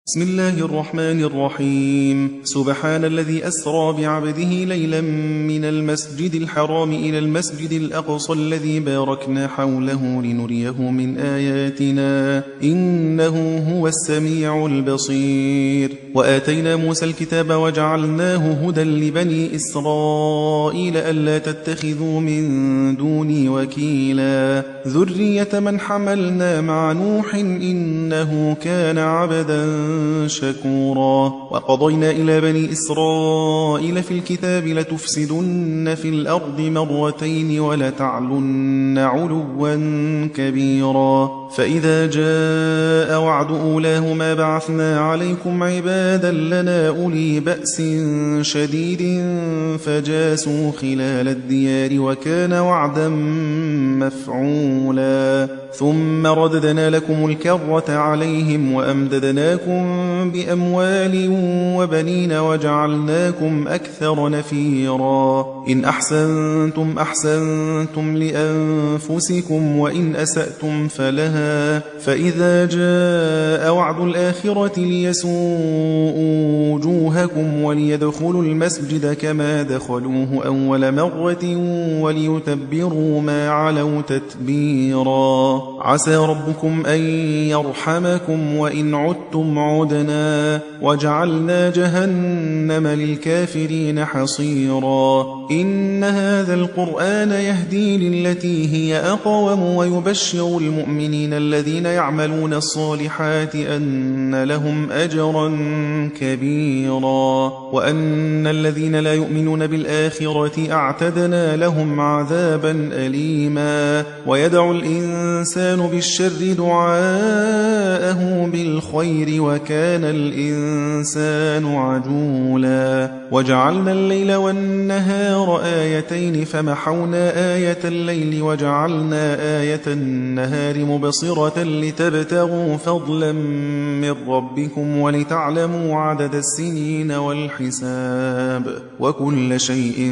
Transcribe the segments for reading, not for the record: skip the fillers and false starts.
بسم الله الرحمن الرحيم. سبحان الذي أسرى بعبده ليلا من المسجد الحرام إلى المسجد الأقصى الذي باركنا حوله لنريه من آياتنا إنه هو السميع البصير. وآتينا موسى الكتاب وجعلناه هدى لبني إسرائيل ألا تتخذوا من دوني وكيلا ذرية من حملنا مع نوح إنه كان عبدا شكورا. وقضينا إلى بني إسرائيل في الكتاب لتفسدن في الأرض مرتين ولتعلن علوا كبيرا فإذا جاء وعد أولاهما بعثنا عليكم عبادا لنا أولي بأس شديد فجاسوا خلال الديار وكان وعدا مفعولا. ثم رددنا لكم الكرة عليهم وأمددناكم بأموال وبنين وجعلناكم أكثر نفيرا. إن أحسنتم أحسنتم لأنفسكم وإن أسأتم فلها فإذا جاء وعد الآخرة ليسوءوا وجوهكم وليدخلوا المسجد كما دخلوه أول مرة وليتبروا ما علوا تتبيرا. عسى ربكم أن يرحمكم وإن عدتم عدنا وجعلنا جهنم للكافرين حصيرا. إن هذا القرآن يهدي للتي هي أقوم ويبشر المؤمنين الذين يعملون الصالحات أن لهم أجرا كبيرا وأن الذين لا يؤمنون بالآخرة أعتدنا لهم عذابا أليما. ويدعو الإنسان بالشر دعاءه بالخير وكان الإنسان عجولا. وجعلنا الليل والنهار آيتين فمحونا آية الليل وجعلنا آية النهار مبصرة لتبتغوا فضلا من ربكم ولتعلموا عدد السنين والحساب وكل شيء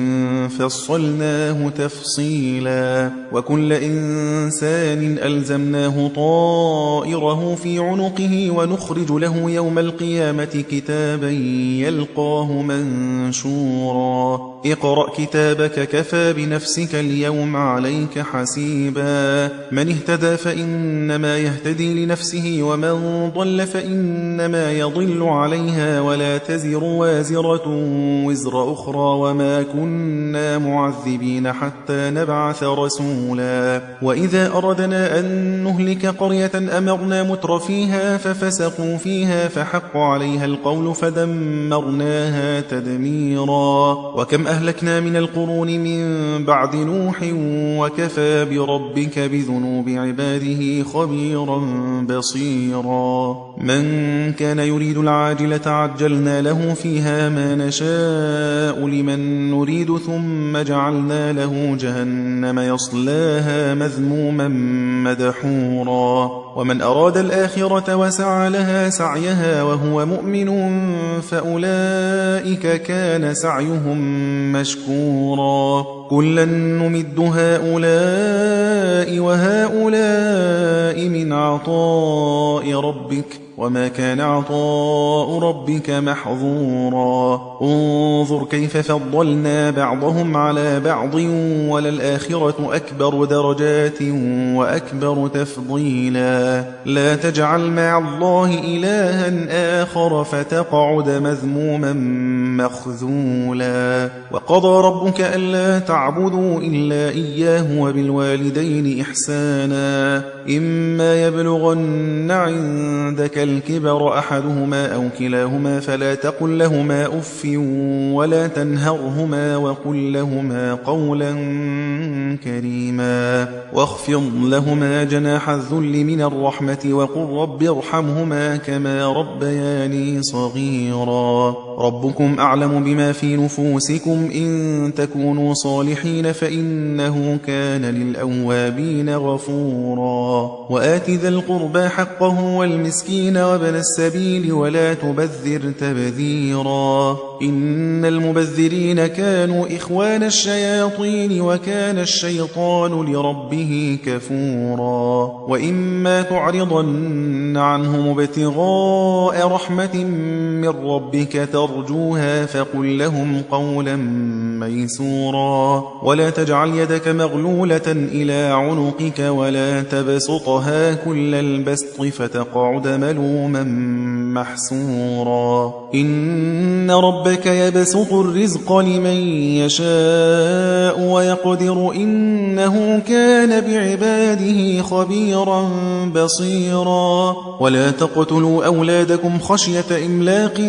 فصلناه تفصيلا. وكل إنسان ألزمناه طائره في عنقه ونخرج له يوم القيامة كتابا يلقاه منشورا. اقرأ كتابك كفى بنفسك اليوم عليك حسيبا. من اهتدى فإنما يهتدي لنفسه ومن ضل فإنما يضل عليها ولا تزر وازرة وزر أخرى وما كنا معذبين حتى نبعث رسولا. وإذا أردنا أن نهلك قرية أمرنا متر فيها ففسقوا فيها فحق عليها القول فدمرناها تدميرا. وكم أهلكنا من القرون من بعد نوح وكفى بربك بذنوب عباده خبيرا بصيرا. من كان يريد العاجلة عجلنا له فيها ما نشاء لمن نريد ثم جعلنا له جهنم يصلاها مذموما مدحورا. ومن أراد الآخرة وسعى لها سعيها وهو مؤمن فأولئك كان سعيهم مشكورا. كلا نمد هؤلاء وهؤلاء من عطاء ربك وما كان عطاء ربك محظورا. انظر كيف فضلنا بعضهم على بعض وللآخرة أكبر درجات وأكبر تفضيلا. لا تجعل مع الله إلها آخر فتقعد مذموما مخذولا. وقضى ربك ألا تعبدوا إلا إياه وبالوالدين إحسانا. إما يبلغن عندك الكبر أحدهما أو كلاهما فلا تقل لهما أف ولا تنهرهما وقل لهما قولا كريما. واخفض لهما جناح الذل من الرحمة وقل رب ارحمهما كما ربياني صغيرا. ربكم أعلم بما في نفوسكم إن تكونوا صالحين فإنه كان للأوابين غفورا. وآت ذا القربى حقه والمسكين وابن السبيل ولا تبذر تبذيرا. إن المبذرين كانوا إخوان الشياطين وكان الشيطان لربه كفورا وإما تعرضن عنهم ابتغاء رحمة من ربك ترجوها فقل لهم قولا ميسورا ولا تجعل يدك مغلولة إلى عنقك ولا تبسطها كل البسط فتقعد ملوما محسورا إن ربك يبسط الرزق لمن يشاء ويقدر إنه كان بعباده خبيرا بصيرا ولا تقتلوا أولادكم خشية إملاق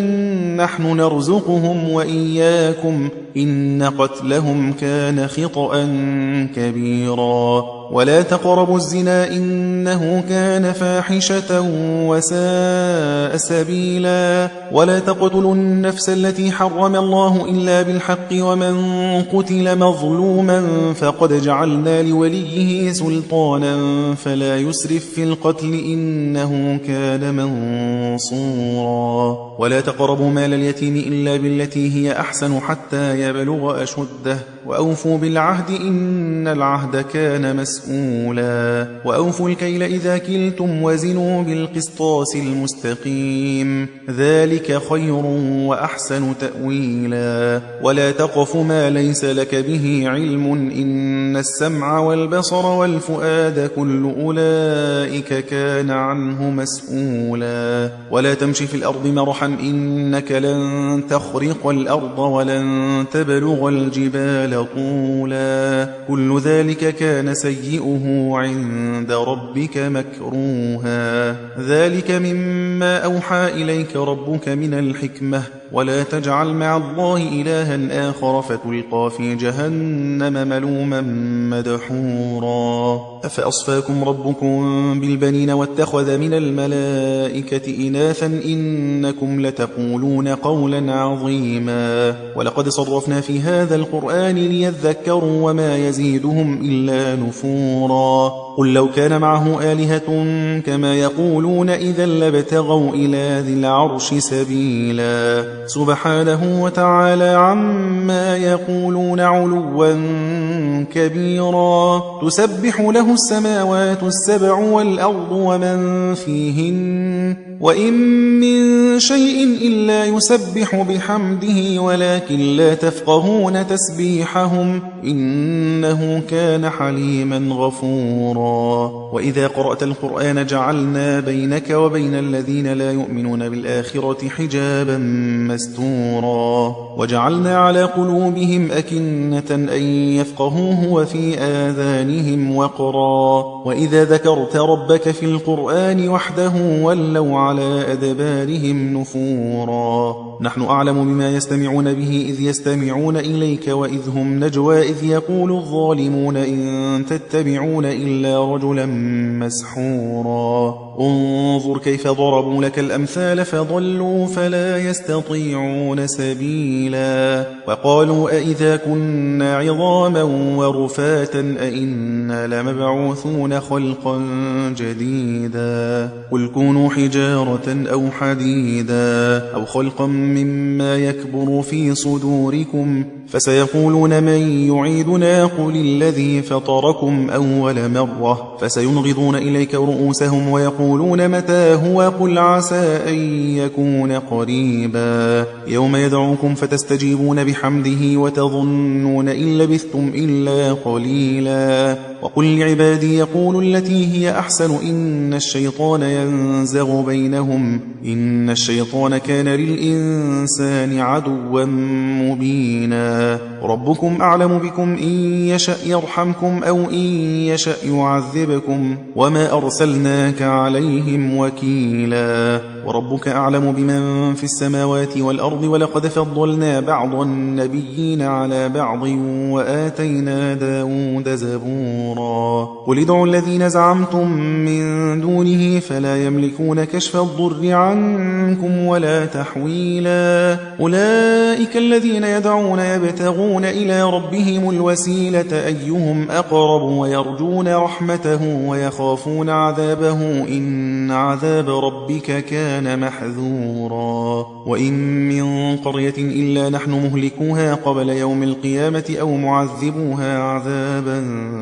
نحن نرزقهم وإياكم إن قتلهم كان خطأ كبيرا ولا تقربوا الزنا إنه كان فاحشة وساء سبيلا ولا تقتلوا النفس التي حرم الله إلا بالحق ومن قتل مظلوما فقد جعلنا لوليه سلطانا فلا يسرف في القتل إنه كان منصورا ولا تقربوا مال اليتيم إلا بالتي هي أحسن حتى يبلغ أشده وأوفوا بالعهد إن العهد كان مسؤولا وأوفوا الكيل إذا كلتم وزنوا بالقسطاس المستقيم ذلك خير وأحسن تأويلا ولا تقف ما ليس لك به علم إن السمع والبصر والفؤاد كل أولئك كان عنه مسؤولا ولا تمشي في الأرض مرحا إنك لن تخرق الأرض ولن تبلغ الجبال طولا كل ذلك كان سيئه عند ربك مكروها ذلك مما أوحى إليك ربك من الحكمة ولا تجعل مع الله إلها آخر فتلقى في جهنم ملوما مدحورا أفأصفاكم ربكم بالبنين واتخذ من الملائكة إناثا إنكم لتقولون قولا عظيما ولقد صرفنا في هذا القرآن ليذكروا وما يزيدهم إلا نفورا قل لو كان معه آلهة كما يقولون إذا لابتغوا إلى ذي العرش سبيلا سبحانه وتعالى عما يقولون علوا كبيرا تسبح له السماوات السبع والأرض ومن فيهن وإن من شيء إلا يسبح بحمده ولكن لا تفقهون تسبيحهم إنه كان حليما غفورا وإذا قرأت القرآن جعلنا بينك وبين الذين لا يؤمنون بالآخرة حجابا مستورا وجعلنا على قلوبهم أكنة أن يفقهوه وفي آذانهم وقرا وإذا ذكرت ربك في القرآن وحده ولوا على أدبارهم نفورا نحن أعلم بما يستمعون به إذ يستمعون إليك وإذ هم نجوى إذ يقول الظالمون إن تتبعون إلا رجلا مسحورا انظر كيف ضربوا لك الأمثال فضلوا فلا يستطيعون سبيلا وقالوا أئذا كنا عظاما ورفاتا أئنا لمبعوثون خلقا جديدا قل كونوا حجارة أو حديدا أو خلقا مما يكبر في صدوركم فسيقولون من يعيدنا قل الذي فطركم أول مرة فسينغضون إليك رؤوسهم ويقولون متى هو قل عسى أن يكون قريبا يوم يدعوكم فتستجيبون بحمده وتظنون إن لبثتم إلا قليلا وقل لعبادي يقولوا التي هي أحسن إن الشيطان ينزغ بينهم إن الشيطان كان للإنسان عدوا مبينا ربكم أعلم بكم إن يشأ يرحمكم أو إن يشأ يعذبكم وما أرسلناك عليهم وكيلا وربك أعلم بمن في السماوات والأرض ولقد فضلنا بعض النبيين على بعض وآتينا داود زبورا مسطورا قل ادعوا الذين زعمتم من دونه فلا يملكون كشف الضر عنكم ولا تحويلا أولئك الذين يدعون يبتغون إلى ربهم الوسيلة أيهم أقرب ويرجون رحمته ويخافون عذابه إن عذاب ربك كان محذورا وإن من قرية إلا نحن مهلكوها قبل يوم القيامة أو معذبوها عذابا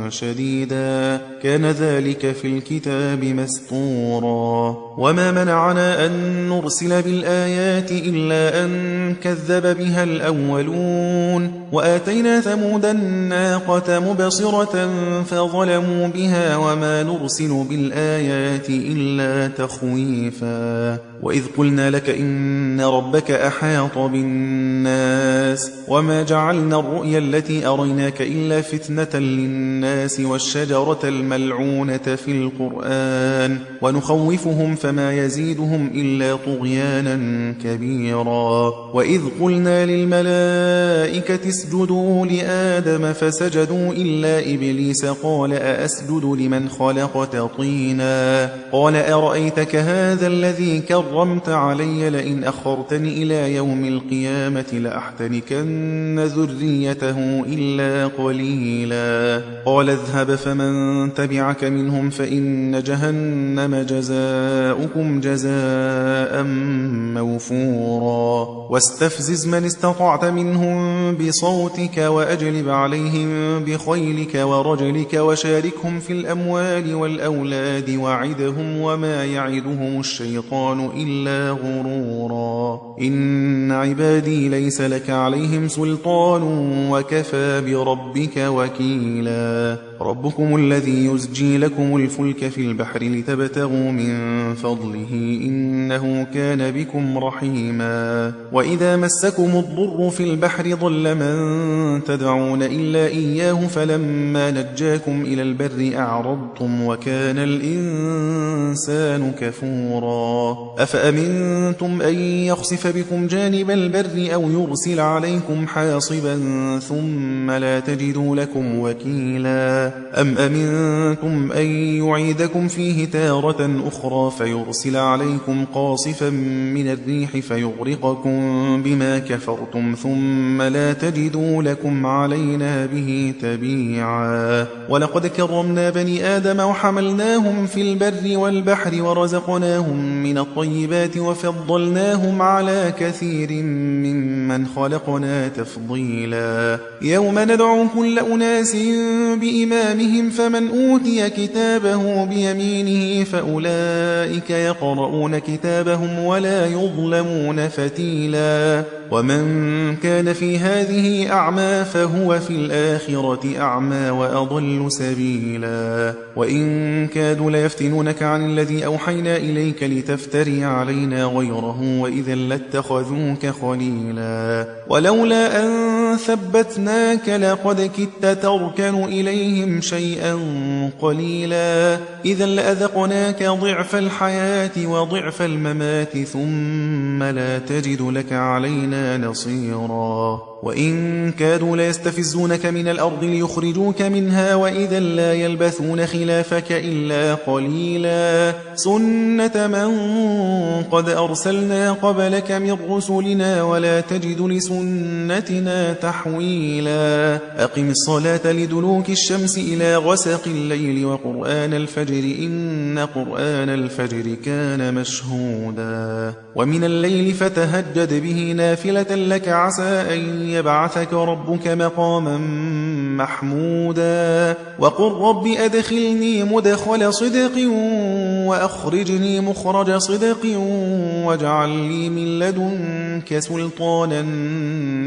شديدا كان ذلك في الكتاب مسطورا وما منعنا أن نرسل بالآيات إلا أن كذب بها الأولون وآتينا ثمود الناقة مبصرة فظلموا بها وما نرسل بالآيات إلا تخويفا وإذ قلنا لك إن ربك أحاط بالناس وما جعلنا الرؤيا التي أريناك إلا فتنة للناس والشجرة الملعونة في القرآن ونخوفهم فما يزيدهم إلا طغيانا كبيرا وإذ قلنا للملائكة اسجدوا لآدم فسجدوا إلا إبليس قال أأسجد لمن خلقت طينا قال أرأيتك هذا الذي كرمت علي لئن أخرتني إلى يوم القيامة لأحتنكن ذريته إلا قليلا قال اذهب فمن تبعك منهم فإن جهنم جزاؤكم جزاء موفورا واستفزز من استطعت منهم بصوتك وأجلب عليهم بخيلك ورجلك وشاركهم في الأموال والأولاد وعدهم وما يعدهم الشيطان إلا غرورا إن عبادي ليس لك عليهم سلطان وكفى بربك وكيلا ربكم الذي يزجي لكم الفلك في البحر لتبتغوا من فضله إنه كان بكم رحيما وإذا مسكم الضر في البحر ضل من تدعون إلا إياه فلما نجاكم إلى البر أعرضتم وكان الإنسان كفورا أفأمنتم أن يخسف بكم جانب البر أو يرسل عليكم حاصبا ثم لا تجدوا لكم وكيلا أم أمنتم أن يعيدكم فيه تارة أخرى فيرسل عليكم قاصفا من الريح فيغرقكم بما كفرتم ثم لا تجدوا لكم علينا به تبيعا ولقد كرمنا بني آدم وحملناهم في البر والبحر ورزقناهم من الطيبات وفضلناهم على كثير ممن خلقنا تفضيلا يوم ندعو كل أناس بإمامهم فمن أوتي كتابه بيمينه فأولئك يقرؤون كتابهم ولا يظلمون فتيلا ومن كان في هذه أعمى فهو في الآخرة أعمى وأضل سبيلا وإن كادوا ليفتنونك عن الذي أوحينا إليك لتفتري علينا غيره وإذا لاتخذوك خليلا ولولا أن ثبتناك لقد كدت تركن إليهم شيئا قليلا إذا لأذقناك ضعف الحياة وضعف الممات ثم لا تجد لك علينا نصيرا وإن كادوا ليستفزونك من الأرض ليخرجوك منها وإذا لا يلبثون خلافك إلا قليلا سنة من قد أرسلنا قبلك من رسلنا ولا تجد لسنتنا تحويلا أقم الصلاة لدلوك الشمس إلى غسق الليل وقرآن الفجر إن قرآن الفجر كان مشهودا ومن الليل فتهجد به نافلة لك عسى أن يبعثك ربك مقاما محمودا وقل رب أدخلني مدخل صدق وأخرجني مخرج صدق واجعل لي من لدنك سلطانا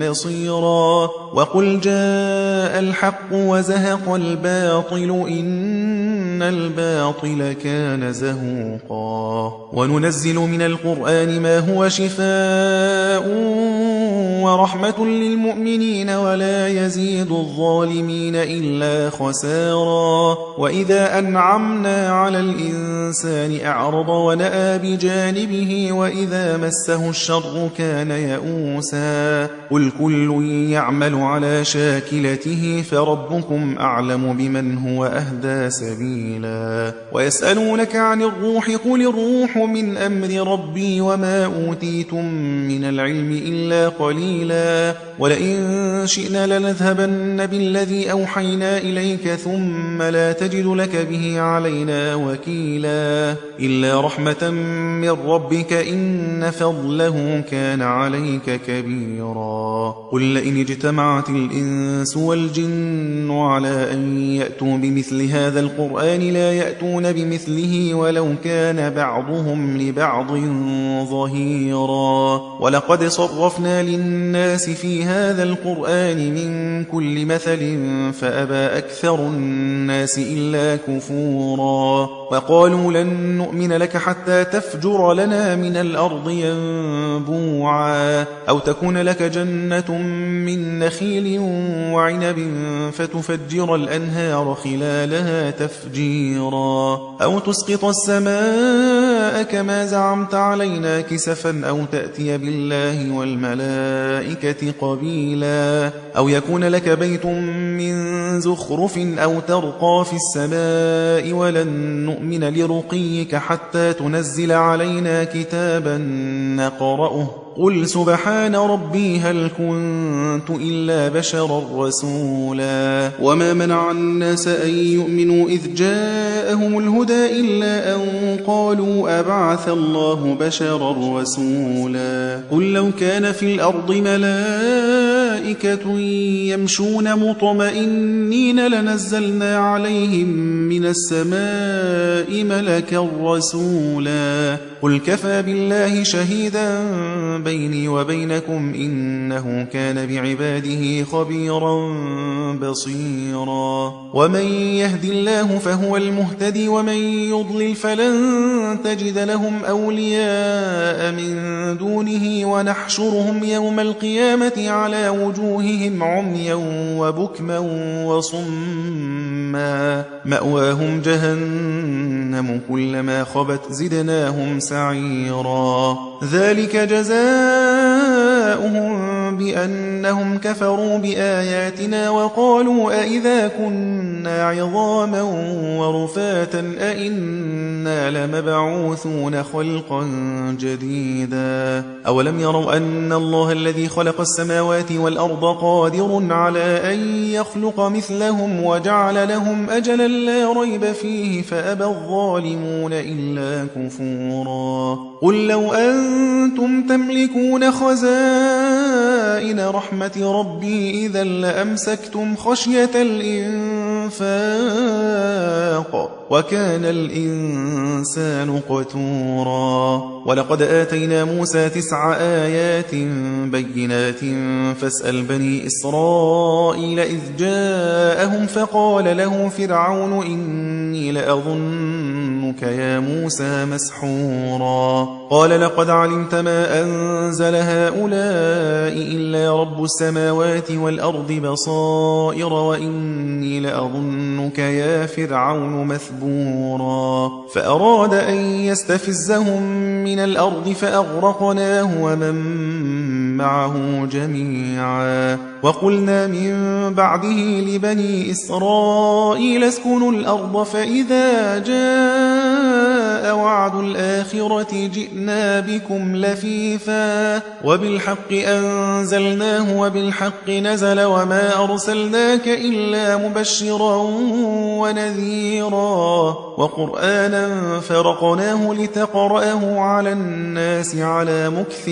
نصيرا وقل جاء الحق وزهق الباطل إن إن الباطل كان زهوقا وننزل من القرآن ما هو شفاء ورحمة للمؤمنين ولا يزيد الظالمين إلا خسارا وإذا أنعمنا على الإنسان أعرض ونأى بجانبه وإذا مسه الشر كان يئوسا قل كل يعمل على شاكلته فربكم أعلم بمن هو أهدى سبيلا ويسألونك عن الروح قل الروح من أمر ربي وما أوتيتم من العلم إلا قليلا ولئن شئنا لنذهبن بالذي أوحينا إليك ثم لا تجد لك به علينا وكيلا إلا رحمة من ربك إن فضله كان عليك كبيرا قل لئن اجتمعت الإنس والجن على أن يأتوا بمثل هذا القرآن لا يأتون بمثله ولو كان بعضهم لبعض ظهيرا ولقد صرفنا للناس في هذا القرآن من كل مثل فأبى أكثر الناس إلا كفورا وقالوا لن نؤمن لك حتى تفجر لنا من الأرض ينبوعا أو تكون لك جنة من نخيل وعنب فتفجر الأنهار خلالها تفجيرا أو تسقط السماء كما زعمت علينا كسفا أو تأتي بالله والملائكة قبيلا أو يكون لك بيت من زخرف أو ترقى في السماء ولن نؤمن لرقيك حتى تنزل علينا كتابا نقرأه قل سبحان ربي هل كنت إلا بشرا رسولا وما منع الناس أن يؤمنوا إذ جاءهم الهدى إلا أن قالوا أبعث الله بشرا رسولا قل لو كان في الأرض ملائكة يمشون مطمئنين لنزلنا عليهم من السماء ملكا رسولا قل كفى بالله شهيدا بيني وبينكم إنه كان بعباده خبيرا بصيرا ومن يهد الله فهو المهتدي ومن يضلل فلن تجد لهم أولياء من دونه ونحشرهم يوم القيامة على وجوههم عميا وبكما وصما مأواهم جهنم كلما خبت زدناهم سعيرا ذلك جزاؤهم بأنهم كفروا بآياتنا وقالوا أئذا كنا عظاما ورفاتا أئنا لمبعوثون خلقا جديدا أولم يروا أن الله الذي خلق السماوات والأرض قادر على أن يخلق مثلهم وجعل لهم أجلا لا ريب فيه فأبى الظالمون إلا كفورا قل لو أنتم تملكون خزائن رحمة ربي إذا لأمسكتم خشية الإنفاق وكان الإنسان قتورا ولقد آتينا موسى 9 آيات بينات فاسأل بني إسرائيل إذ جاءهم فقال له فرعون إني لأظنك يا موسى مسحورا قال لقد علمت ما أنزل هؤلاء إلا رب السماوات والأرض بصائر وإني لأظنك يا فرعون مثبورا فأراد أن يستفزهم من الأرض فأغرقناه ومن معه جميعا وقلنا من بعده لبني إسرائيل اسكنوا الأرض فإذا جاء وعد الآخرة جئنا بكم لفيفا وبالحق أنزلناه وبالحق نزل وما أرسلناك إلا مبشرا ونذيرا وقرآنا فرقناه لتقرأه على الناس على مكث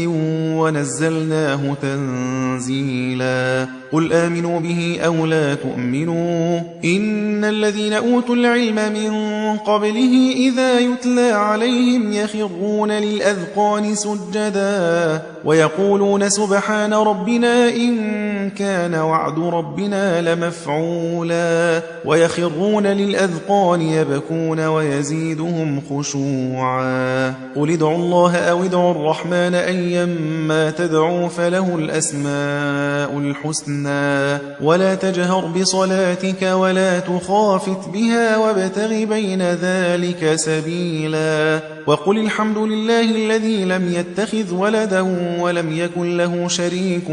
ونزلناه تنزيلا قل آمنوا به أو لا تؤمنوا إن الذين أوتوا العلم من قبله إذا يتلى عليهم يخرون للأذقان سجدا ويقولون سبحان ربنا إن كان وعد ربنا لمفعولا ويخرون للأذقان يبكون ويزيدهم خشوعا قل ادعوا الله أو ادعوا الرحمن أيما تدعوا فله الأسماء الحسنى ولا تجهر بصلاتك ولا تخافت بها وابتغ بين ذلك سبيلا وقل الحمد لله الذي لم يتخذ ولدا ولم يكن له شريك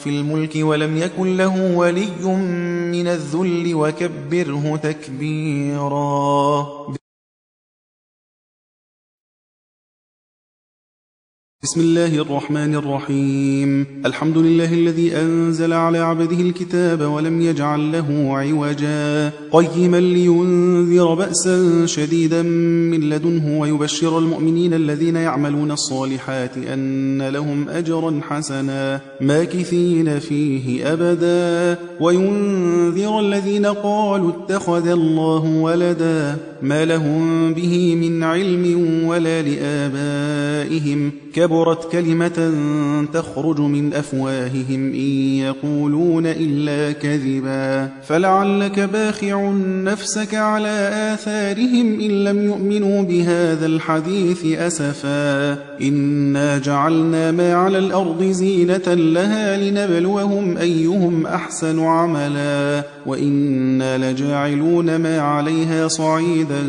في الملك ولم يكن له ولي من الذل وكبره تكبيرا بسم الله الرحمن الرحيم الحمد لله الذي أنزل على عبده الكتاب ولم يجعل له عوجا قيما لينذر بأسا شديدا من لدنه ويبشر المؤمنين الذين يعملون الصالحات أن لهم أجرا حسنا ماكثين فيه أبدا وينذر الذين قالوا اتخذ الله ولدا ما لهم به من علم ولا لآبائهم كبرت كلمة تخرج من أفواههم إن يقولون إلا كذبا فلعلك باخع نفسك على آثارهم إن لم يؤمنوا بهذا الحديث أسفا إنا جعلنا ما على الأرض زينة لها لنبلوهم أيهم أحسن عملا وإنا لجاعلون ما عليها صعيدا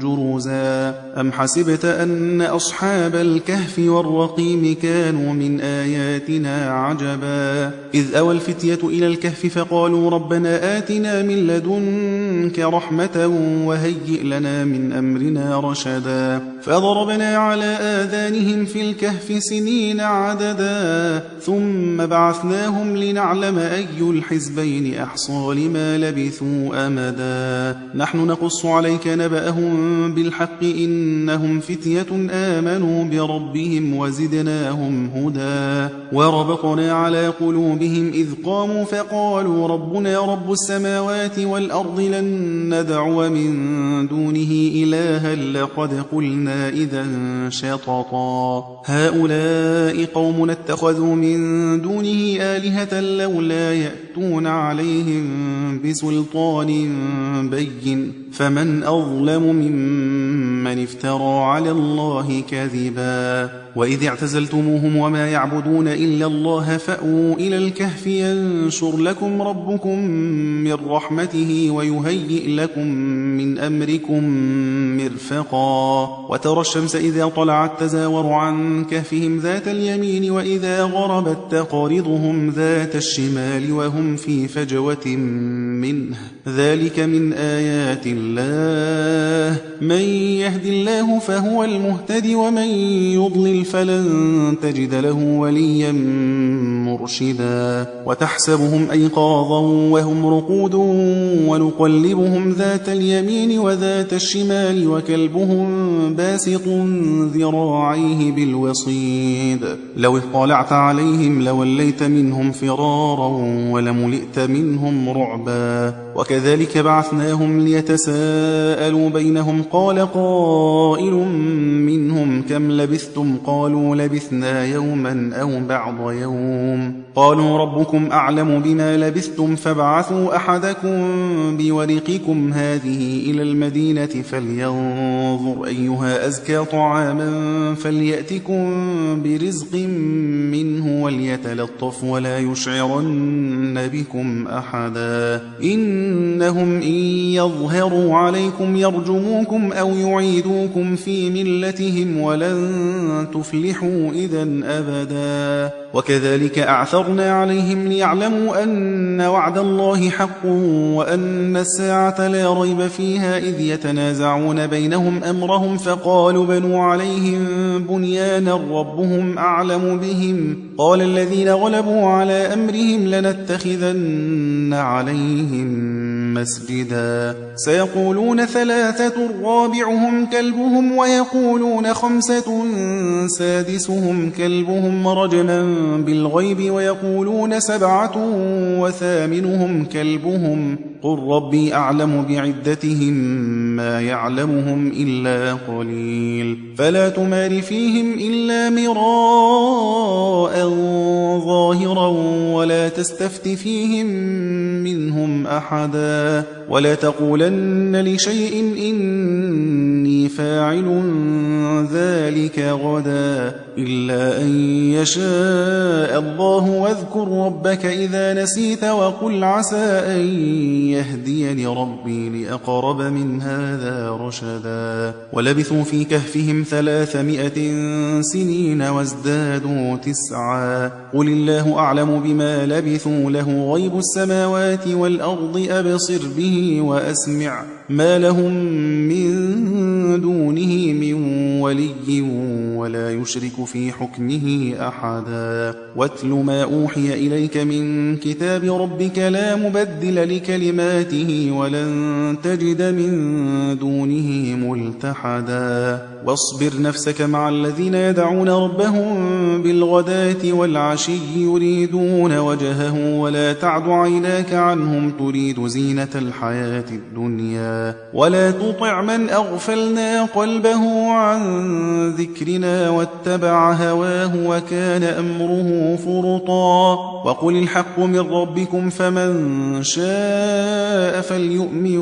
جرزا أم حسبت أن أصحاب الكهف والرقيم كانوا من آياتنا عجبا إذ أوى الفتية إلى الكهف فقالوا ربنا آتنا من لدنك رحمة وهيئ لنا من أمرنا رشدا فضربنا على آذانهم في الكهف سنين عددا ثم بعثناهم لنعلم أي الحزبين أحصى لما لبثوا أمدا نحن نقص عليك نبأهم بالحق إنهم فتية آمنوا بربهم وزدناهم هدى وربطنا على قلوبهم إذ قاموا فقالوا ربنا رب السماوات والأرض لن ندعو من دونه إلها لقد قلنا إذا شططا هؤلاء قوم اتخذوا من دونه آلهة لولا يأتون عليهم بسلطان بين فمن أظلم ممن افترى على الله كذبا وإذ اعتزلتموهم وما يعبدون إلا الله فأووا إلى الكهف ينشر لكم ربكم من رحمته ويهيئ لكم من أمركم مرفقا وترى الشمس إذا طلعت تزاور عن كهفهم ذات اليمين وإذا غربت تقرضهم ذات الشمال وهم في فجوة منه ذلك من آيات الله من يهد الله فهو المهتد ومن يضلل فلن تجد له وليا مرشدا وتحسبهم أيقاظا وهم رقود ونقلبهم ذات اليمين وذات الشمال وكلبهم باسط ذراعيه بالوصيد لو اطلعت عليهم لوليت منهم فرارا ولملئت منهم رعبا وكذلك بعثناهم ليتساءلوا بينهم قال قائل منهم كم لبثتم قالوا لبثنا يوما أو بعض يوم قالوا ربكم أعلم بما لبثتم فابعثوا أحدكم بورقكم هذه إلى المدينة فلينظر أيها أزكى طعاما فليأتكم برزق منه وليتلطف ولا يشعرن بكم أحدا إنهم إن يظهروا عليكم يرجموكم أو يعيدوكم في ملتهم ولن تفلحوا إذا أبدا وكذلك أعثرنا عليهم ليعلموا أن وعد الله حق وأن الساعة لا ريب فيها إذ يتنازعون بينهم أمرهم فقالوا بنوا عليهم بنيانا ربهم أعلم بهم قال الذين غلبوا على أمرهم لنتخذن عليهم مسجدا سيقولون 3 رابعهم كلبهم ويقولون 5 سادسهم كلبهم رجما بالغيب ويقولون 7 وثامنهم كلبهم قل ربي أعلم بعدتهم ما يعلمهم إلا قليل فلا تمار فيهم إلا مراء ظاهرا ولا تستفت فيهم منهم أحدا ولا تقولن لشيء إني فاعل ذلك غدا إلا أن يشاء الله واذكر ربك إذا نسيت وقل عسى أن يهديني ربي لأقرب من هذا رشدا ولبثوا في كهفهم 300 سنين وازدادوا 9 قل الله أعلم بما لبثوا له غيب السماوات والأرض أبصر به وأسمع ما لهم من دونه من ولي ولا يشرك في حكمه أحدا واتل ما أوحي إليك من كتاب ربك لا مبدل لكلماته ولن تجد من دونه ملتحدا واصبر نفسك مع الذين يدعون ربهم بالغداة والعشي يريدون وجهه ولا تعد عيناك عنهم تريد زينة الحياة الدنيا ولا تطع من أغفلنا قلبه عن ذكرنا واتبع هواه وكان أمره فرطا وقل الحق من ربكم فمن شاء فليؤمن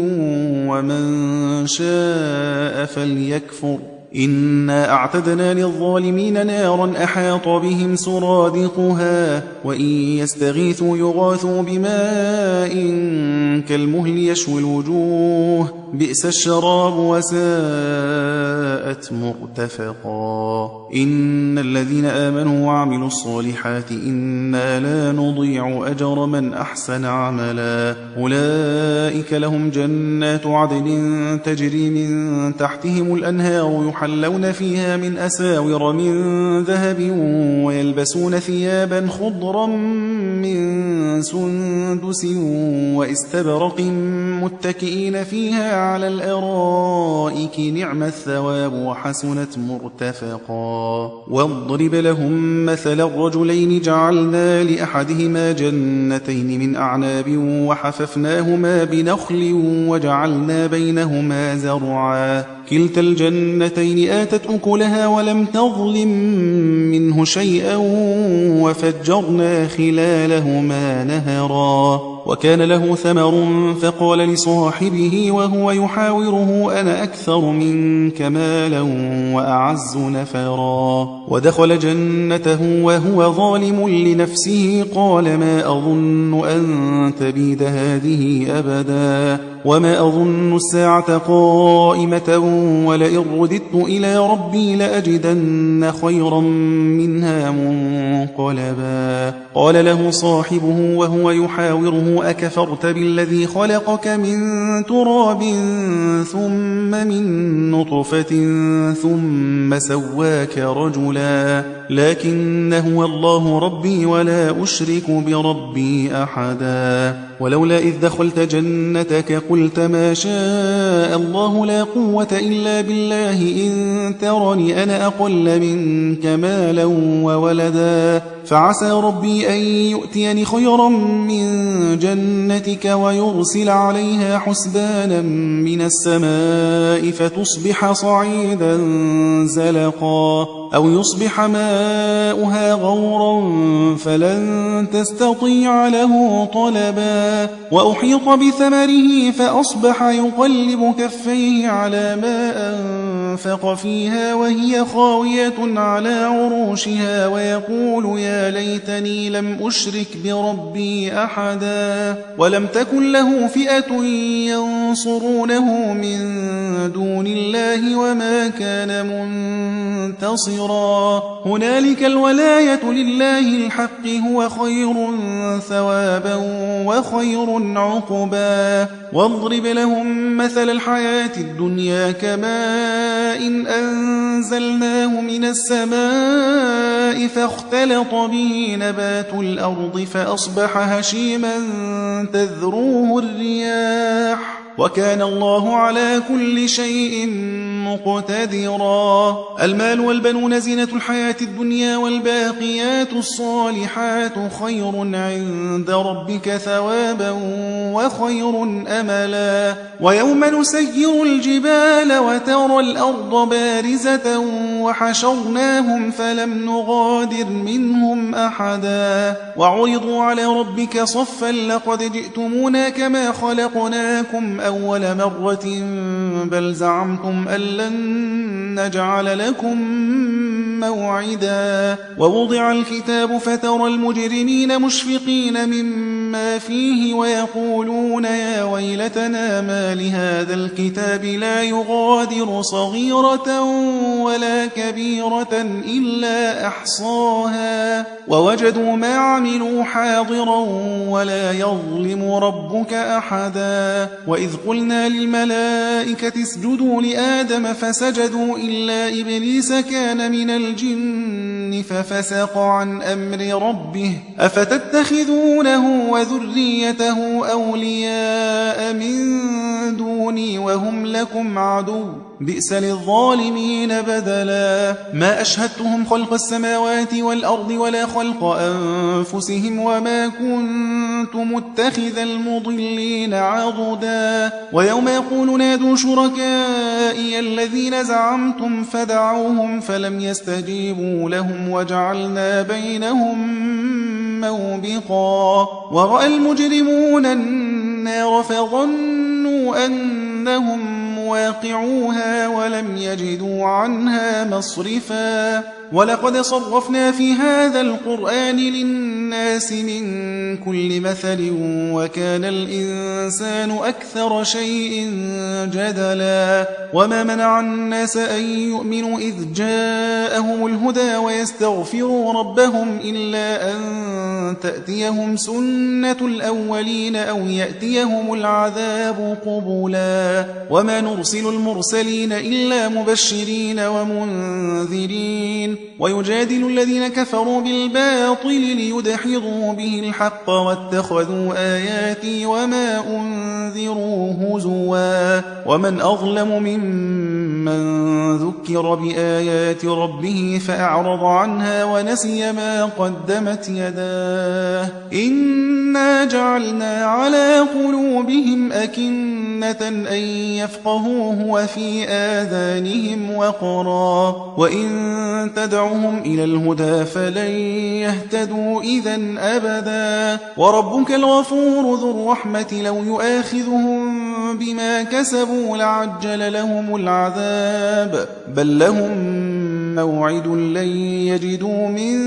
ومن شاء فليكفر إنا أعتدنا للظالمين نارا أحاط بهم سرادقها وإن يستغيثوا يغاثوا بماء كالمهل يشوي الوجوه بئس الشراب وساءت مرتفقا إن الذين آمنوا وعملوا الصالحات إنا لا نضيع أجر من أحسن عملا أولئك لهم جنات عدن تجري من تحتهم الأنهار يحلون فيها من أساور من ذهب ويلبسون ثيابا خضرا من سندس واستبرق متكئين فيها على الأرائك نعم الثواب وحسنت مرتفقا واضرب لهم مثل الرجلين جعلنا لأحدهما جنتين من أعناب وحففناهما بنخل وجعلنا بينهما زرعا كلتا الجنتين آتت أكلها ولم تظلم منه شيئا وفجرنا خلالهما نهرا وكان له ثمر فقال لصاحبه وهو يحاوره أنا أكثر منك مالا وأعز نفرا ودخل جنته وهو ظالم لنفسه قال ما أظن أن تبيد هذه أبدا وما أظن الساعة قائمة ولئن رددت إلى ربي لأجدن خيرا منها منقلبا قال له صاحبه وهو يحاوره أكفرت بالذي خلقك من تراب ثم من نطفة ثم سواك رجلا لكن هو الله ربي ولا أشرك بربي أحدا ولولا إذ دخلت جنتك قلت ما شاء الله لا قوة إلا بالله إن ترني أنا أقل منك مالا وولدا فعسى ربي أن يؤتيني خيرا من جنتك ويرسل عليها حسبانا من السماء فتصبح صعيدا زلقا أو يصبح ماؤها غورا فلن تستطيع له طلبا وأحيط بثمره فأصبح يقلب كفيه على ما أنفق فيها وهي خاوية على عروشها ويقول يا ليتني لم أشرك بربي أحدا ولم تكن له فئة ينصرونه من دون الله وما كان منتصرا هنالك الولاية لله الحق هو خير ثوابا وخير عقبا واضرب لهم مثل الحياة الدنيا كماء أنزلناه من السماء فاختلط به نبات الأرض فأصبح هشيما تذروه الرياح وكان الله على كل شيء مقتدرا. المال والبنون زينة الحياة الدنيا والباقيات الصالحات خير عند ربك ثوابا وخير أملا. ويوم نسير الجبال وترى الأرض بارزة وحشرناهم فلم نغادر منهم أحدا وعرضوا على ربك صفا لقد جئتمونا كما خلقناكم أول مرة بل زعمتم أن لن نجعل لكم موعدا. ووضع الكتاب فترى المجرمين مشفقين مما فيه ويقولون يا ويلتنا ما لهذا الكتاب لا يغادر صغيرة ولا كبيرة إلا أحصاها ووجدوا ما عملوا حاضرا ولا يظلم ربك أحدا. وإذ قلنا للملائكة اسجدوا لآدم فسجدوا إلا إبليس كان من الجن ففسق عن أمر ربه أفتتخذونه وذريته أولياء من دوني وهم لكم عدو بئس للظالمين بدلا. ما أشهدتهم خلق السماوات والأرض ولا خلق أنفسهم وما كنت متخذ المضلين عضدا. ويوم يقول نادوا شركائي الذين زعمتم فدعوهم فلم يستجيبوا لهم وجعلنا بينهم موبقا. ورأى المجرمون النار فظنوا أنهم مواقعوها ولم يجدوا عنها مصرفا. ولقد صرفنا في هذا القرآن للناس من كل مثل وكان الإنسان أكثر شيء جدلا. وما منع الناس أن يؤمنوا إذ جاءهم الهدى ويستغفروا ربهم إلا أن تأتيهم سنة الأولين أو يأتيهم العذاب قبلا. وما نرسل المرسلين إلا مبشرين ومنذرين ويجادل الذين كفروا بالباطل ليدحضوا به الحق واتخذوا آياتي وما أنذروا هزوا. ومن أظلم ممن ذكر بآيات ربه فأعرض عنها ونسي ما قدمت يداه إنا جعلنا على قلوبهم أكنة أن يفقهوه وفي آذانهم وقرا وإن تدعهم إلى الهدى فلن يهتدوا إذن أبدا. وربك الغفور ذو الرحمة لو يؤاخذهم بما كسبوا لعجل لهم العذاب بل لهم موعد لن يجدوا من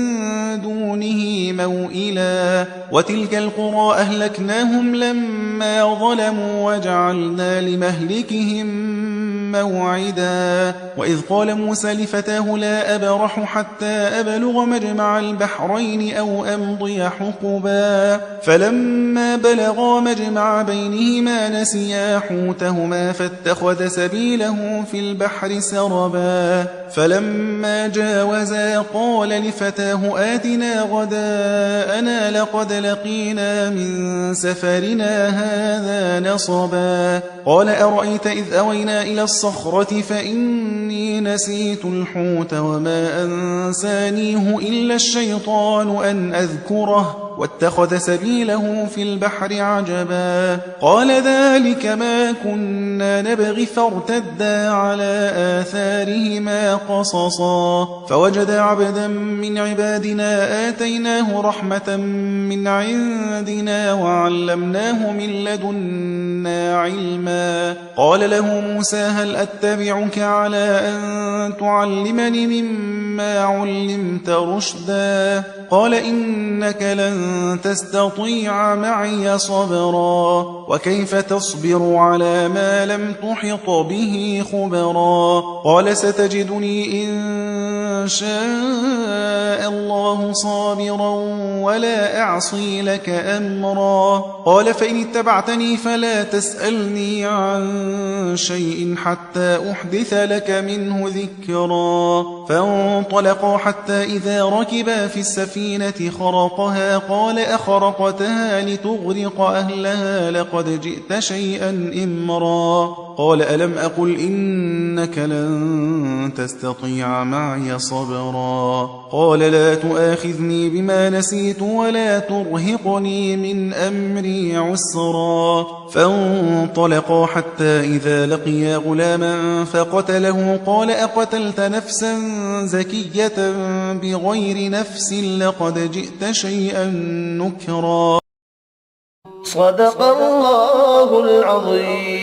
دونه موئلا. وتلك القرى أهلكناهم لما ظلموا وجعلنا لمهلكهم موعدا. وإذ قال موسى لفتاه لا أبرح حتى أبلغ مجمع البحرين أو أمضي حقبا فلما بلغا مجمع بينهما نسيا حوتهما فاتخذ سبيله في البحر سربا. فلما جاوزا قال لفتاه آتنا غداءنا لقد لقينا من سفرنا هذا نصبا. قال أرأيت إذ أوينا إلى الصخرة فإني نسيت الحوت وما أنسانيه إلا الشيطان أن أذكره واتخذ سبيله في البحر عجبا. قال ذلك ما كنا نبغي فارتدا على آثارهما قصصا فوجدا عبدا من عبادنا آتيناه رحمة من عندنا وعلمناه من لدنا علما. قال له موسى هل أتبعك على أن تعلمني مما علمت رشدا قال إنك لن تستطيع معي صبرا وكيف تصبر على ما لم تحط به خبرا. قال ستجدني إن شاء الله صابرا ولا أعصي لك أمرا. قال فإن اتبعتني فلا تسألني عن شيء حتى أحدث لك منه ذكرا. فانظر فانطلقا حتى إذا ركبا في السفينة خرقها قال أخرقتها لتغرق أهلها لقد جئت شيئا إمرا قال ألم أقل إنك لن تستطيع معي صبرا قال لا تؤاخذني بما نسيت ولا ترهقني من أمري عسرا فانطلقا حتى إذا لقيا غلاما فقتله قال أقتلت نفسا زكية بغير نفس لقد جئت شيئا نكرا. صدق الله العظيم.